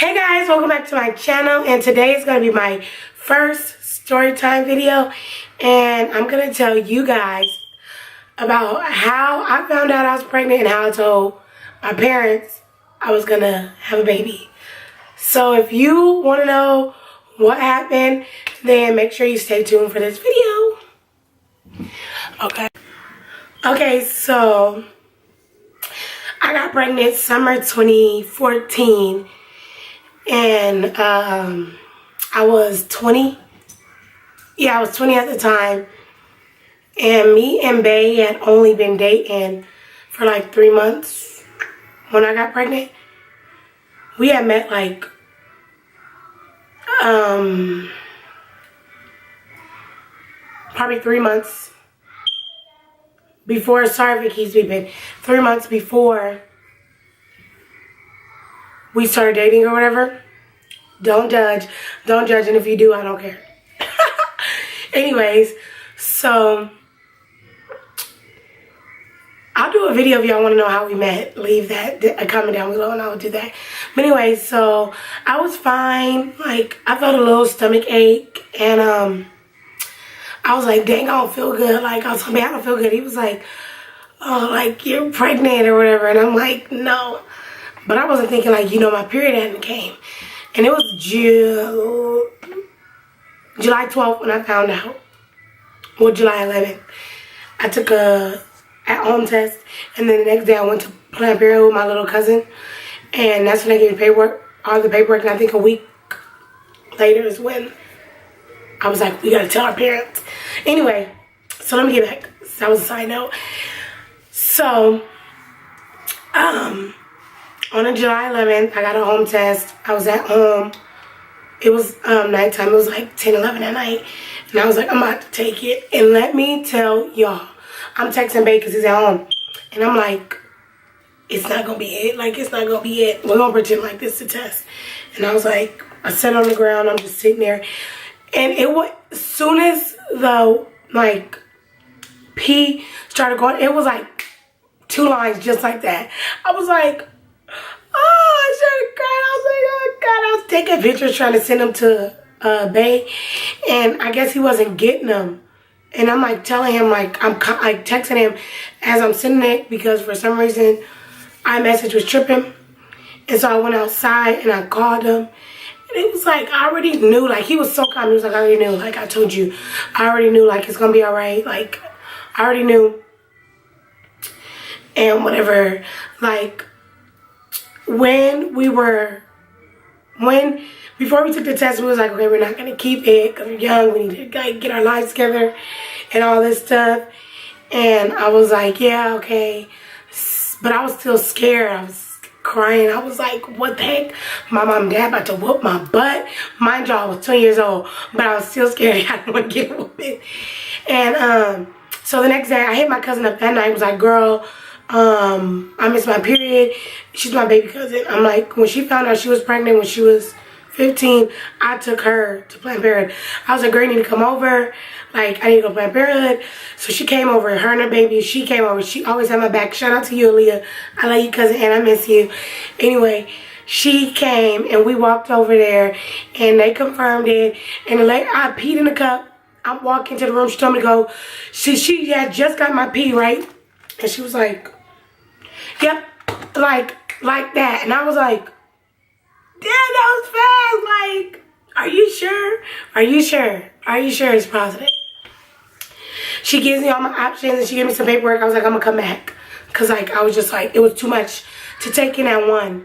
Hey guys, welcome back to my channel, and today is going to be my first story time video, and I'm going to tell you guys about how I found out I was pregnant and how I told my parents I was going to have a baby. So if you want to know what happened, then make sure you stay tuned for this video. Okay, so I got pregnant summer 2014. And I was 20. Yeah, I was 20 at the time. And me and Bae had only been dating for like 3 months when I got pregnant. We had met like probably 3 months before. Sorry if it keeps beeping. 3 months before we started dating or whatever. Don't judge. Don't judge, and if you do, I don't care. Anyways, so I'll do a video if y'all want to know how we met. Leave that a comment down below and I will do that. But anyway, so I was fine. Like, I felt a little stomach ache, and I was like, dang, I don't feel good. Like, I was like, man, I don't feel good. He was like, oh, like, you're pregnant or whatever. And I'm like, no. But I wasn't thinking, like, you know, my period hadn't came. And it was July 12th when I found out. Well, July 11th. I took a at-home test. And then the next day I went to Planned Parenthood with my little cousin. And that's when they gave me paperwork, all the paperwork. And I think a week later is when I was like, we got to tell our parents. Anyway, so let me get back. That was a side note. So, on a July 11th, I got a home test. I was at home. It was nighttime. It was like 10, 11 at night. And I was like, I'm about to take it. And let me tell y'all, I'm texting Bae because he's at home. And I'm like, it's not going to be it. Like, it's not going to be it. We're going to pretend like this is a test. And I was like, I sat on the ground. I'm just sitting there. And it was, as soon as the, like, pee started going, it was like 2 lines just like that. I was like, oh, I should have cried. I was like, oh God. I was taking pictures trying to send them to Bae, and I guess he wasn't getting them. And I'm like telling him, like, I'm like texting him as I'm sending it, because for some reason iMessage was tripping. And so I went outside and I called him, and it was like, I already knew. Like, he was so calm. He was like, I already knew. Like, I told you. I already knew. Like, it's gonna be all right. Like, I already knew. And whatever, like, before we took the test, we was like, okay, we're not going to keep it because we're young. We need to get our lives together and all this stuff. And I was like, yeah, okay. But I was still scared. I was crying. I was like, what the heck? My mom and dad about to whoop my butt. Mind y'all, I was 20 years old, but I was still scared. I didn't want to get whooped. And so the next day, I hit my cousin up that night. I was like, girl, I missed my period. She's my baby cousin. I'm like, when she found out she was pregnant when she was 15, I took her to Planned Parenthood. I was like, girl, you need to come over. Like, I need to go to Planned Parenthood. So she came over, her and her baby. She came over. She always had my back. Shout out to you, Aaliyah. I love you, cousin, and I miss you. Anyway, she came, and we walked over there, and they confirmed it. And I peed in the cup. I'm walking to the room. She told me to go. She had just got my pee, right? And she was like, yep, like that. And I was like, damn, that was fast. Like, are you sure? Are you sure? Are you sure it's positive? She gives me all my options, and she gave me some paperwork. I was like, I'm going to come back. Because, like, I was just like, it was too much to take in at once.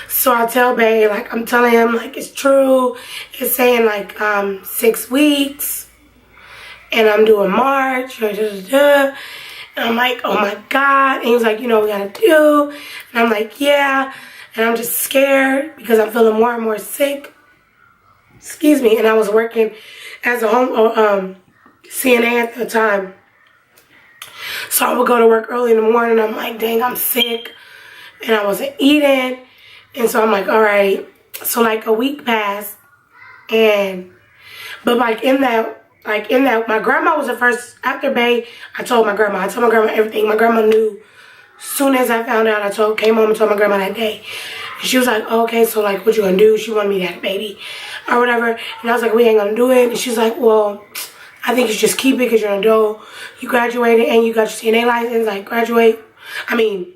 So I tell Bae, like, I'm telling him, like, it's true. It's saying, like, 6 weeks. And I'm doing March. And I'm like, oh my God. And he was like, you know what we gotta do? And I'm like, yeah. And I'm just scared because I'm feeling more and more sick. Excuse me. And I was working as a home CNA at the time. So I would go to work early in the morning. I'm like, dang, I'm sick. And I wasn't eating. And so I'm like, all right. So like a week passed. But like in that, my grandma was the first, after Bae, I told my grandma everything. My grandma knew Soon as I found out, came home and told my grandma that day. And she was like, oh, okay, so like, what you gonna do? She wanted me to have a baby or whatever. And I was like, we ain't gonna do it. And she's like, well, I think you should just keep it because you're an adult. You graduated and you got your CNA license. Like, graduate. I mean,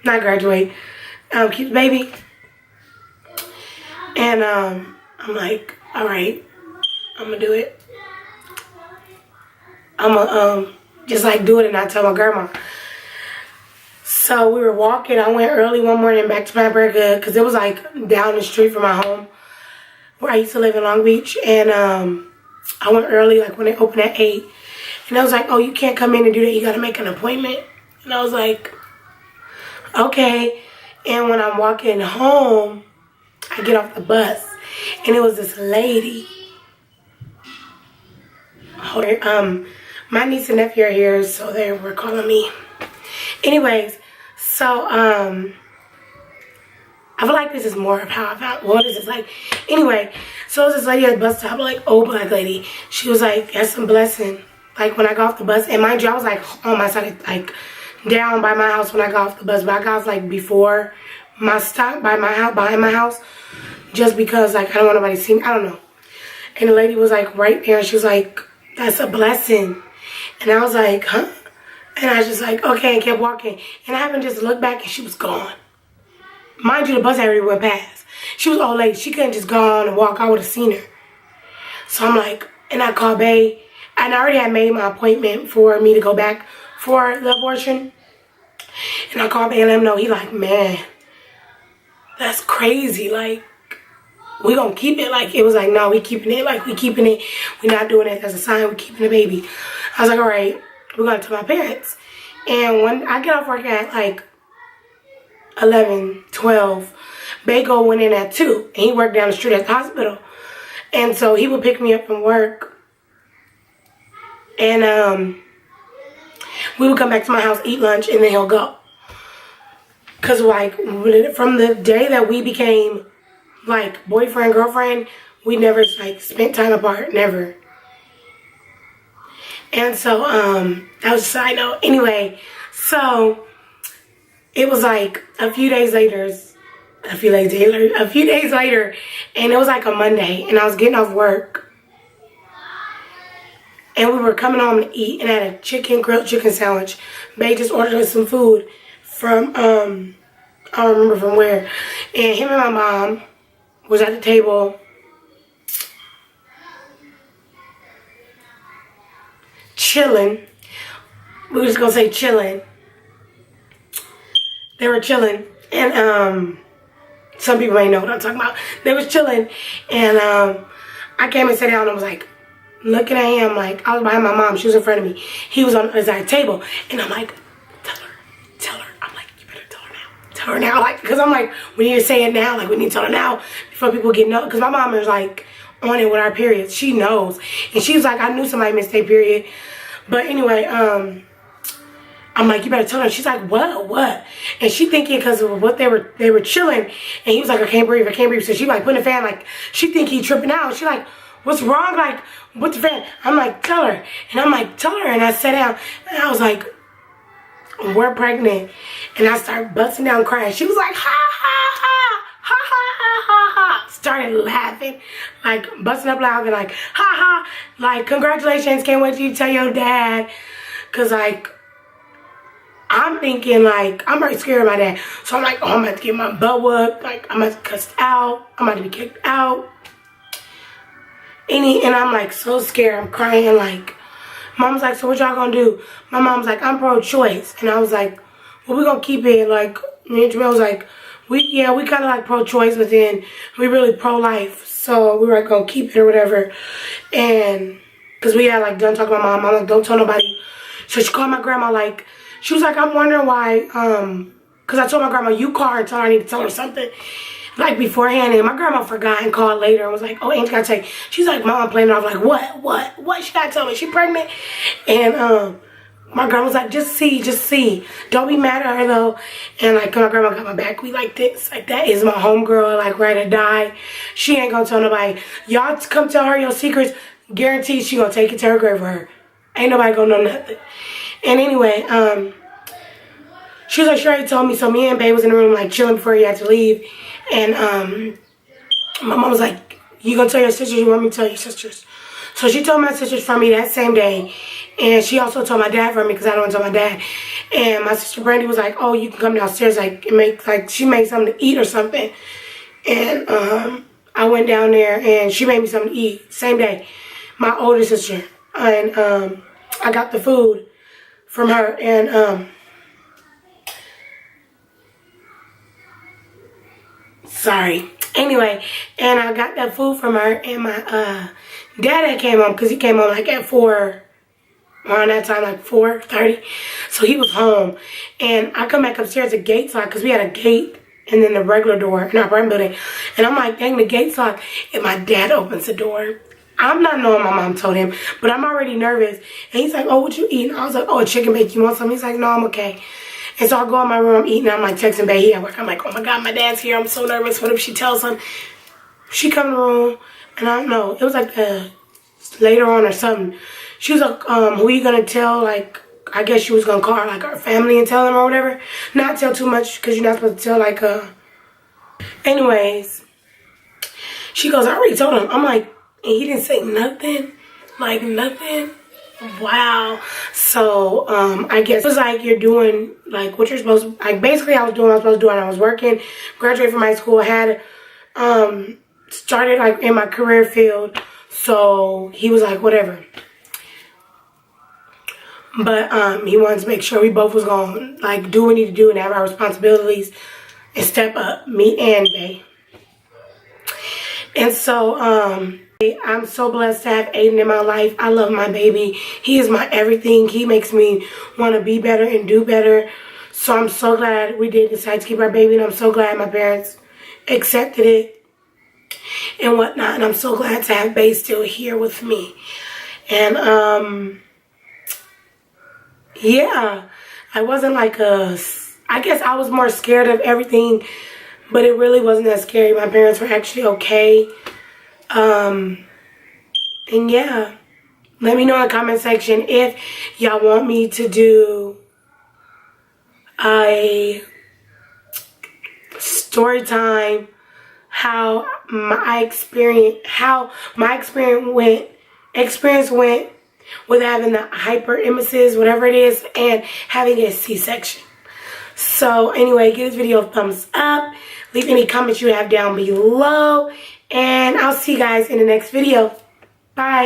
not graduate. Keep the baby. And I'm like, all right, I'm gonna do it. I'm gonna just like do it and not tell my grandma. So we were walking. I went early one morning back to my burger because it was like down the street from my home where I used to live in Long Beach. And I went early, like when they opened at 8. And I was like, oh, you can't come in and do that. You got to make an appointment. And I was like, okay. And when I'm walking home, I get off the bus. And it was this lady. My niece and nephew are here, so they were calling me. Anyways, so I feel like this is more of how I found. Well, this is like, anyway. So it was this lady at the bus stop, like old black lady. She was like, "That's some blessing." Like when I got off the bus, and mind you, I was like on my side, like down by my house when I got off the bus, but I got off like before my stop by my house, behind my house, just because like I don't want nobody to see me. I don't know. And the lady was like right there. And she was like, "That's a blessing." And I was like, "Huh?" And I was just like, okay, and kept walking. And I happened to just look back and she was gone. Mind you, the bus already went past. She was old lady. She couldn't just go on and walk. I would have seen her. So I'm like, and I called Bae. And I already had made my appointment for me to go back for the abortion. And I called Bae and let him know. He like, man, that's crazy. Like, we gonna keep it. Like, it was like, no, we keeping it. Like, we keeping it. We not doing it as a sign. We keeping the baby. I was like, all right. We're going to tell my parents. And when I get off work at like 11, 12, Bago went in at 2. And he worked down the street at the hospital. And so he would pick me up from work. And we would come back to my house, eat lunch, and then he'll go. Because like from the day that we became like boyfriend, girlfriend, we never like spent time apart. Never. And so, that was a side note. Anyway, so it was like a few days later, and it was like a Monday, and I was getting off work, and we were coming home to eat, and I had a grilled chicken sandwich. Bae just ordered us some food from, I don't remember from where, and him and my mom was at the table, chilling. We were just gonna say chilling. They were chilling, and some people may know what I'm talking about. They was chilling, and I came and sat down and was like looking at him. Like, I was behind my mom, she was in front of me. He was on the other side of the table, and I'm like, tell her. I'm like, you better tell her now, like, because I'm like, we need to say it now. Like, we need to tell her now before people get know. Because my mom is like on it with our periods. She knows, and she was like, I knew somebody missed their period. But anyway, I'm like, you better tell her. She's like, what? And she thinking because of what they were chilling, and he was like, I can't breathe. So she like putting the fan, like, she think he tripping out. She like, what's wrong? Like, what's the fan? I'm like, tell her. And I'm like, tell her. And I sat down, and I was like, we're pregnant. And I started busting down crying. She was like, ha, ha, ha. Ha, ha, ha, ha, ha. Started laughing, like busting up loud and like, ha, ha. Like, congratulations, can't wait till you tell your dad. Because, like, I'm thinking, like, I'm already scared of my dad. So I'm like, oh, I'm about to get my butt whooped. Like, I'm about to be cussed out. I'm about to be kicked out. And I'm, like, so scared. I'm crying, like, mom's like, so what y'all gonna do? My mom's like, I'm pro-choice. And I was like, well, we're gonna keep it, like, me and Jamel was like, we kind of like pro-choice, but then we really pro-life. So we were like, gonna keep it or whatever. And, because we had, like, done talking to my mom. I'm like, don't tell nobody. So she called my grandma, like, she was like, I'm wondering why, because I told my grandma, you call her and tell her I need to tell her something, like, beforehand. And my grandma forgot and called later and was like, oh, Aunt gotta tell you. She's like, Mom, I'm playing it off, like, what? She gotta tell me, she pregnant? And, my grandma was like, just see. Don't be mad at her, though. And, like, my grandma got my back. We like this. Like, that is my homegirl, like, ready to die. She ain't gonna tell nobody. Y'all come tell her your secrets. Guaranteed she gonna take it to her grave for her. Ain't nobody gonna know nothing. And anyway, she was like, she already told me. So me and Babe was in the room like chilling before you had to leave. And my mom was like, you gonna tell your sisters? You want me to tell your sisters? So she told my sisters from me that same day. And she also told my dad from me because I don't want to tell my dad. And my sister Brandy was like, oh, you can come downstairs, like, and make, like, she made something to eat or something. And I went down there and she made me something to eat. Same day. My older sister. And I got the food from her. And sorry. Anyway, and I got that food from her, and my dad had came home, because he came home like at 4, around that time, like 4:30. So he was home, and I come back upstairs, the gate's locked, because we had a gate and then the regular door in our apartment building. And I'm like, dang, the gate's locked, and my dad opens the door. I'm not knowing my mom told him, but I'm already nervous. And he's like, oh, what you eating? I was like, oh, a chicken bake. You want something? He's like, no, I'm okay. And so I go in my room, I'm eating, I'm like texting Bae, he at work. I'm like, oh my God, my dad's here. I'm so nervous. What if she tells him? She come in the room, and I don't know. It was like later on or something. She was like, who you gonna tell? Like, I guess she was gonna call like our family and tell them or whatever. Not tell too much, because you're not supposed to tell like anyways. She goes, I already told him. I'm like, and he didn't say nothing? Like nothing? Wow. So I guess it was like you're doing like what you're supposed to, like basically I was doing what I was supposed to do, and I was working, graduated from high school, had started like in my career field. So he was like, whatever. But he wanted to make sure we both was gonna like do what we need to do and have our responsibilities and step up, me and Bae. And so I'm so blessed to have Aiden in my life. I love my baby. He is my everything. He makes me want to be better and do better. So I'm so glad we did decide to keep our baby, and I'm so glad my parents accepted it and whatnot. And I'm so glad to have Bae still here with me. And yeah, I wasn't like I guess I was more scared of everything, but it really wasn't that scary. My parents were actually okay. And yeah, let me know in the comment section if y'all want me to do a story time, how my experience went with having the hyperemesis, whatever it is, and having a C-section. So anyway, give this video a thumbs up. Leave any comments you have down below. And I'll see you guys in the next video. Bye.